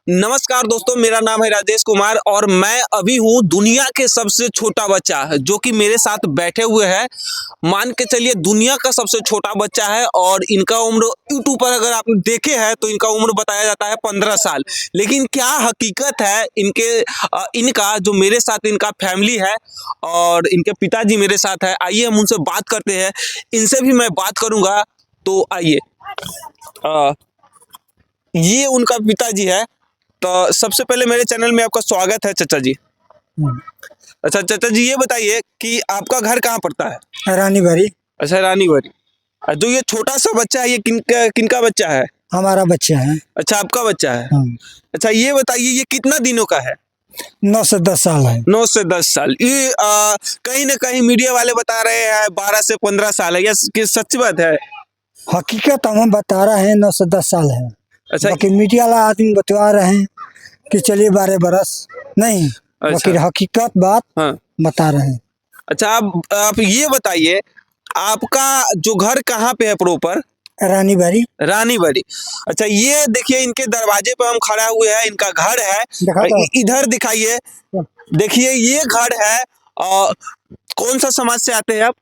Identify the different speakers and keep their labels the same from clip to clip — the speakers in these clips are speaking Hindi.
Speaker 1: नमस्कार दोस्तों, मेरा नाम है राजेश कुमार और मैं अभी हूँ दुनिया के सबसे छोटा बच्चा जो कि मेरे साथ बैठे हुए हैं। मान के चलिए दुनिया का सबसे छोटा बच्चा है और इनका उम्र यूट्यूब पर अगर आप देखे हैं तो इनका उम्र बताया जाता है 15 साल। लेकिन क्या हकीकत है इनका जो मेरे साथ इनका फैमिली है और इनके पिताजी मेरे साथ है। आइए हम उनसे बात करते हैं, इनसे भी मैं बात करूँगा। तो आइए, ये उनका पिताजी है। तो सबसे पहले मेरे चैनल में आपका स्वागत है चाचा जी। अच्छा चाचा जी, ये बताइए कि आपका घर कहाँ पड़ता है?
Speaker 2: रानी भरी।
Speaker 1: अच्छा, रानी बारी। जो ये छोटा सा बच्चा है, ये किनका बच्चा है?
Speaker 2: हमारा बच्चा है।
Speaker 1: अच्छा, आपका बच्चा है।
Speaker 2: हाँ।
Speaker 1: अच्छा, ये बताइए ये कितना दिनों का है?
Speaker 2: 9 से 10 साल है।
Speaker 1: 9 से 10 साल। ये कहीं ना कहीं मीडिया वाले बता रहे हैं 12 से 15 साल है, ये सच्ची बात है?
Speaker 2: हकीकत हम बता रहे हैं 9 से 10 साल है।
Speaker 1: अच्छा,
Speaker 2: बाकी मीडिया वाला आदमी बता रहे हैं कि चलिए 12 बरस नहीं।
Speaker 1: अच्छा।
Speaker 2: बाकी हकीकत बात
Speaker 1: हाँ।
Speaker 2: बता रहे हैं।
Speaker 1: अच्छा, आप ये बताइए आपका जो घर कहाँ पे है प्रॉपर?
Speaker 2: रानी भरी।
Speaker 1: रानी बाड़ी। अच्छा, ये देखिए इनके दरवाजे पे हम खड़ा हुए हैं, इनका घर है।
Speaker 2: दिखा दो।
Speaker 1: इधर दिखाइए, देखिए ये घर है। और कौन सा समाज से आते हैं आप?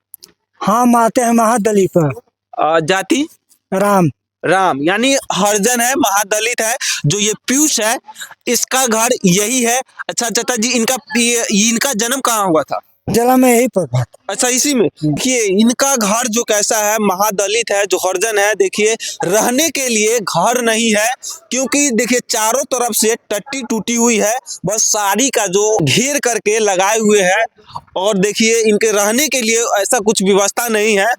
Speaker 2: हम आते हैं महादलित पर।
Speaker 1: जाति
Speaker 2: राम।
Speaker 1: राम, यानी हरिजन है, महादलित है। जो ये पीयूष है, इसका घर यही है। अच्छा चाचा जी, इनका जन्म कहाँ हुआ था?
Speaker 2: जिला में यही पर बात।
Speaker 1: अच्छा, इसी में देखिए इनका घर जो कैसा है, महादलित है, जो हरिजन है। देखिए रहने के लिए घर नहीं है, क्योंकि देखिए चारों तरफ से टट्टी टूटी हुई है, बस साड़ी का जो घेर करके लगाए हुए हैं। और देखिए इनके रहने के लिए ऐसा कुछ व्यवस्था नहीं है।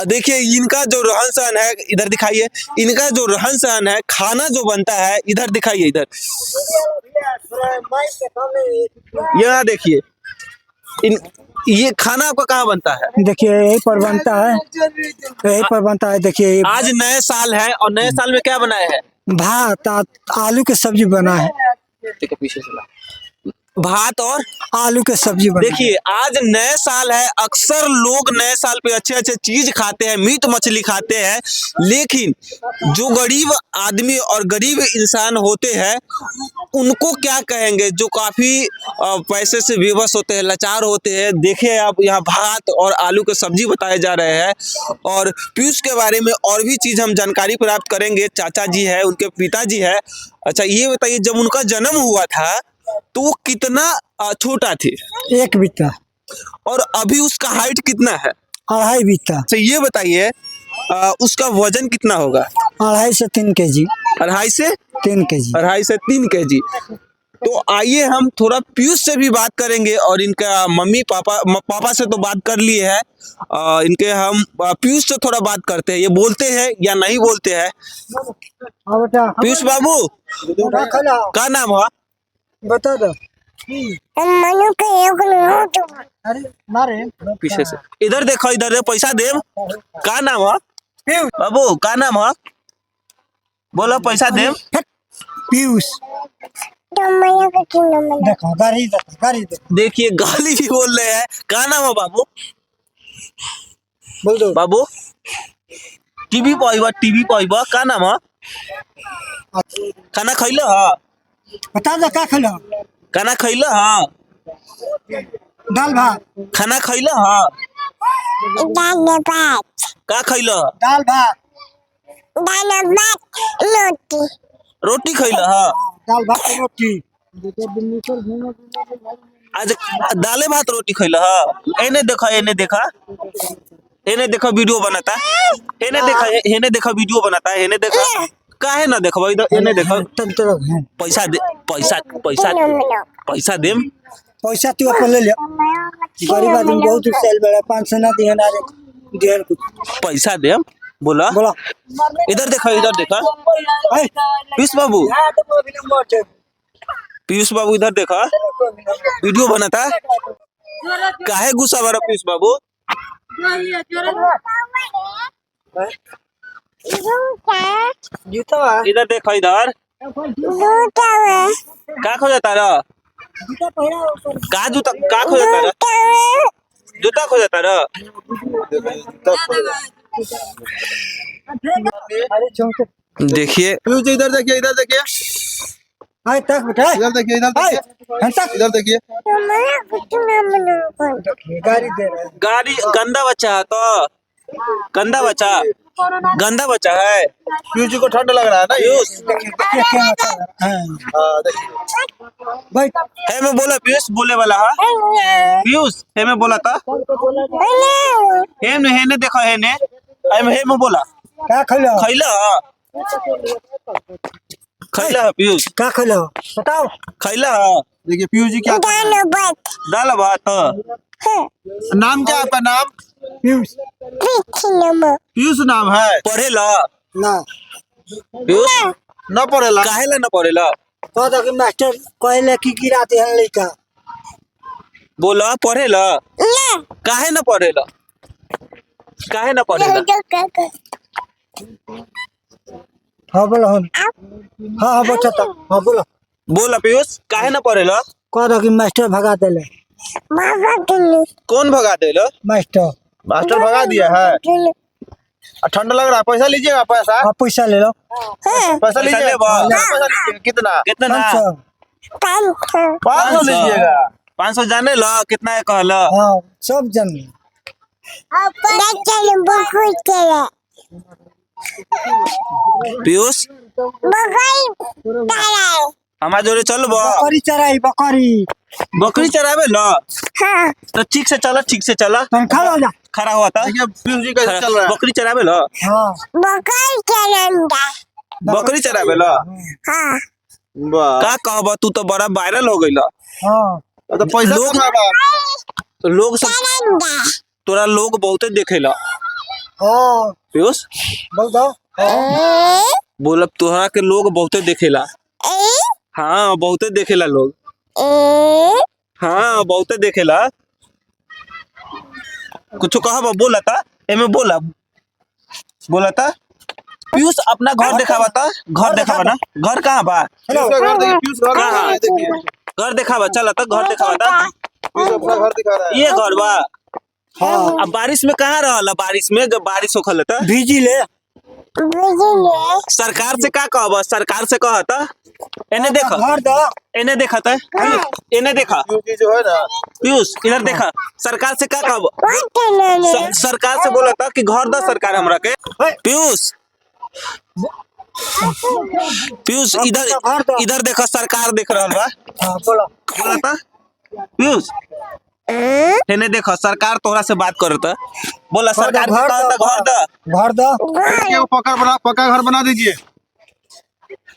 Speaker 1: देखिए इनका जो रहन सहन है, इधर दिखाइए। इनका जो रहन सहन है, खाना जो बनता है, इधर दिखाइए। इधर यहाँ देखिए, ये खाना आपका कहाँ बनता है?
Speaker 2: देखिए यही पर बनता है, यही पर बनता है। देखिए
Speaker 1: आज नए साल है और नए साल में क्या बनाया है?
Speaker 2: भात आलू की सब्जी बना है।
Speaker 1: ठीक है, पीछे चला। भात और
Speaker 2: आलू की सब्जी बना है।
Speaker 1: देखिए आज नए साल है, अक्सर लोग नए साल पे अच्छे अच्छे चीज खाते हैं, मीट मछली खाते हैं। लेकिन जो गरीब आदमी और गरीब इंसान होते हैं, उनको क्या कहेंगे, जो काफी पैसे से बेबस होते हैं, लाचार होते हैं। देखिए आप यहाँ भात और आलू की सब्जी बताए जा रहे हैं। और पीयूष के बारे में और भी चीज हम जानकारी प्राप्त करेंगे। चाचा जी है, उनके पिताजी है। अच्छा, ये बताइए जब उनका जन्म हुआ था तो वो कितना छोटा थे?
Speaker 2: 1 बीता।
Speaker 1: और अभी उसका हाइट कितना है?
Speaker 2: 2.5 बीता।
Speaker 1: तो ये बताइए उसका वजन कितना होगा?
Speaker 2: 2.5 से 3 केजी।
Speaker 1: 2.5 से
Speaker 2: 3 केजी।
Speaker 1: 2.5 से 3 केजी। तो आइए हम थोड़ा पीयूष से भी बात करेंगे और इनका मम्मी पापा से तो बात कर लिए है। इनके हम पीयूष से थोड़ा बात करते हैं, ये बोलते हैं या नहीं बोलते हैं। पीयूष बाबू, क्या नाम है?
Speaker 2: बता दो। अरे मारे
Speaker 1: पीछे से इधर देखो, इधर पैसा दे। का नाम है बाबू, का नाम है? बोलो, पैसा दे।
Speaker 2: पीयूष। देखो गाड़ी देखो।
Speaker 1: देखिए गाली भी बोल रहे हैं। का नाम है बाबू?
Speaker 2: बोल दो
Speaker 1: बाबू, टीवी पाइबा का नाम है? खाना खैलो हा?
Speaker 2: बता दो का खिला।
Speaker 1: खाना खैलो हा?
Speaker 2: दाल भात।
Speaker 1: खाना खैलो हा? का खैलो?
Speaker 2: दाल भात।
Speaker 1: रोटी खैलो हा?
Speaker 2: दाल भात रोटी।
Speaker 1: आज दाले भात रोटी खैलो हा? एने देखो, एने देखा, एने देखो वीडियो बनाता। एने देखा, एने देखो वीडियो बनाता है। एने देखो, काहे ना देखो इधर, एने देखो। पैसा दे, पैसा दे।
Speaker 2: पैसा तू अपन ले ले। गरीब आदमी बहुत सेल बेड़ा 500 ना दिहन आ दिहन कुछ
Speaker 1: पैसा दे। बोला
Speaker 2: बोला।
Speaker 1: इधर देखो, इधर देखा। पीयूष बाबू, पीयूष बाबू इधर देखा, वीडियो बनाता। काहे गुस्सा भरा पीयूष बाबू? इधर देखो, इधर का खो जाता रहा? का जूता का खो जाता रहा? जूता खो जाता रहा? देखिए
Speaker 3: पीयूष जी इधर देखिए, इधर देखिए,
Speaker 2: हाय तक बेटा
Speaker 3: इधर देखिए, इधर
Speaker 2: हाय
Speaker 3: देखिए,
Speaker 2: तक
Speaker 3: इधर देखिए।
Speaker 2: गाड़ी दे रहा है
Speaker 1: गाड़ी गंदा बच्चा है तो गंदा बच्चा गंदा बच्चा है
Speaker 3: पीयूष जी को ठंड लग रहा है ना ये।
Speaker 1: पीयूष
Speaker 2: देखिए क्या मतलब हाँ
Speaker 3: हाँ देखिए,
Speaker 2: भाई
Speaker 1: है मैं बोला पीयूष बोले वाला है पीयूष है मैं बोला था है ने देखो है ने है मैं बोला
Speaker 2: क्या खिलाओ
Speaker 1: खैला खैला पीयूष
Speaker 2: क्या खिलाओ बताओ
Speaker 1: खैला
Speaker 3: देखिए पीयूष जी क्या कर रहे हैं।
Speaker 1: दाल भात
Speaker 3: नाम क्या है आपका नाम?
Speaker 2: पीयूष
Speaker 3: पीयूष नाम है।
Speaker 1: पढ़ेला
Speaker 2: ना
Speaker 1: पीयूष
Speaker 3: न पढ़ेला।
Speaker 1: काहेला न पढ़ेला
Speaker 2: तो कि मास्टर कहले की गिराते हैं लड़का
Speaker 1: बोला पढ़ेला काहे न पढ़ेला काहे न पढ़ेला
Speaker 2: हाँ बोलो हम हाँ हाँ बच्चा था हाँ बोलो
Speaker 1: बोला पीयूष काहे न पढ़ेला
Speaker 2: कह कि मास्टर भगा देले
Speaker 3: कौन भगा देला?
Speaker 2: मास्टर
Speaker 3: मास्टर भगा दिया है। ठंड लग रहा है, पैसा लीजिएगा। पैसा
Speaker 2: आप पैसा ले लो
Speaker 3: पैसा लीजिएगा।
Speaker 1: लेबो।
Speaker 3: पैसा लीजिएगा। कितना?
Speaker 1: कितना
Speaker 2: 500
Speaker 3: 500 लीजिएगा।
Speaker 1: 500 जाने ला कितना है कहला
Speaker 2: हाँ सब जन
Speaker 1: पीयूष हमारे जोरे चलबो
Speaker 2: बकरी चराई बकरी
Speaker 1: बकरी चरावे ला तो ठीक से चला
Speaker 2: तुम खा लो ना
Speaker 1: खड़ा हुआ था
Speaker 3: देखिए पीयूष जी कैसे चल रहा है।
Speaker 1: बकरी चरावे ला
Speaker 2: हाँ
Speaker 1: बकरी चरावे ला
Speaker 3: वाह।
Speaker 1: का कहबा तू तो बड़ा वायरल हो गइला
Speaker 2: हाँ
Speaker 3: तो पैसा
Speaker 1: लोग-
Speaker 3: कमाबा।
Speaker 1: लोग सब तोरा लोग बहुते देखेला
Speaker 2: हाँ
Speaker 1: पीयूष
Speaker 2: बोल दो
Speaker 1: बोला तोहरा के लोग बहुते देखेला हाँ बहुते देखेला लोग हाँ बहुते देखेला कुछ कहा बोला था एमे बोला था पीयूष अपना घर दिखावा था घर दिखावा ना घर कहाँ बा
Speaker 3: पीयूष का घर देखिए, पीयूष घर
Speaker 1: हाँ।
Speaker 3: है, देखिए
Speaker 1: घर दिखावा चला था घर दिखावा था
Speaker 3: पीयूष अपना घर दिखा रहा है।
Speaker 1: ये घर बा
Speaker 2: हाँ
Speaker 1: अब बारिश में कहाँ रहला बारिश में जब बारिश होखल था
Speaker 2: भीजी ले
Speaker 1: सरकार से का कहबा सरकार से कहता एने देखा
Speaker 2: घर दो
Speaker 1: एने देखा था एने देखा
Speaker 3: पीयूष जी जो है ना,
Speaker 1: पीयूष इधर देखा सरकार से का कहबा सरकार से बोला था कि घर दा सरकार हमरा के पीयूष पीयूष इधर देखा सरकार देख रहा बा
Speaker 2: हाँ बोलो
Speaker 1: बोला था पीयूष एने देखा सरकार तोहरा से बात करता बोला सरकार के कहता घर दा
Speaker 2: घर दो
Speaker 3: देखिए वो पक्का घर बना दीजिए।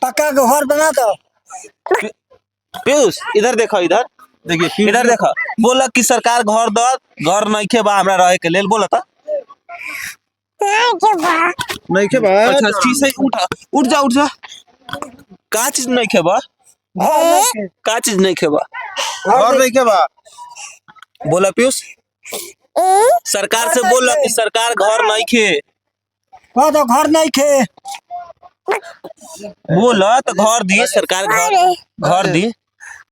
Speaker 2: पक्का के घर बना दो
Speaker 1: पीयूष इधर देखा इधर
Speaker 3: देखिए पीयूष
Speaker 1: इधर देखा बोला कि सरकार घर दा घर नइखे बा हमरा रहे के लेल बोला था
Speaker 3: नहीं के बाद
Speaker 1: अच्छा चीज है उठ जा का चीज नहीं खेबा
Speaker 2: घर नहीं
Speaker 1: का चीज नहीं खेबा
Speaker 3: घर नहीं के बाद
Speaker 1: बोला पीयूष सरकार से बोला कि सरकार घर नहीं खे
Speaker 2: कह दो घर नहीं खे
Speaker 1: बोला तो घर दी सरकार घर दी